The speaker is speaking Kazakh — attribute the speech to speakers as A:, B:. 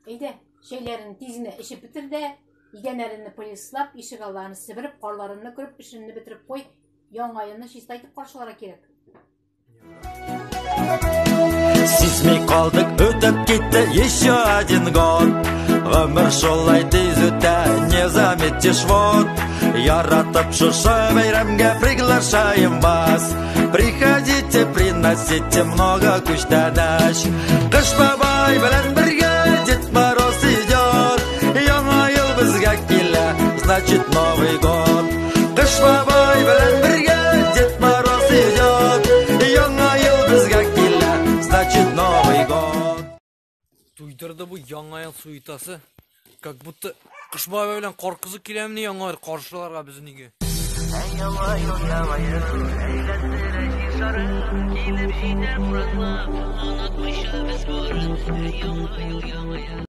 A: Eyde, şeylerin dizini işi bitir de, yegenlerini polislap, işik Allah'ını sibirip, qarlarını kırıp, işini bitirip koy, yan ayını şistaytıp qarşılara gerek.
B: Сизмей қалдық, өтіп кетті еще один год. Өмір шолай тез өтті, не заметишь вот. Яратып шушы бәйрәмге приглашаем вас. Приходите, приносите много күчтәдәш. Қыш бабай белән бергә Дед Мороз идет. Яңа ел безгә килә, значит Новый год. Қыш бабай белән бергә Дед Мороз идет. Яңа ел безгә килә, значит Новый год.
C: Туйдырды bu яңа ел суетасы. Как будто қыш бабай белән каркызы киләмне яңа ел каршыларга безнеге.
D: Яңа ел, әйләндерә җир килеп җитәр буранлар, онытмыйча без барын. Яңа ел, яңа ел.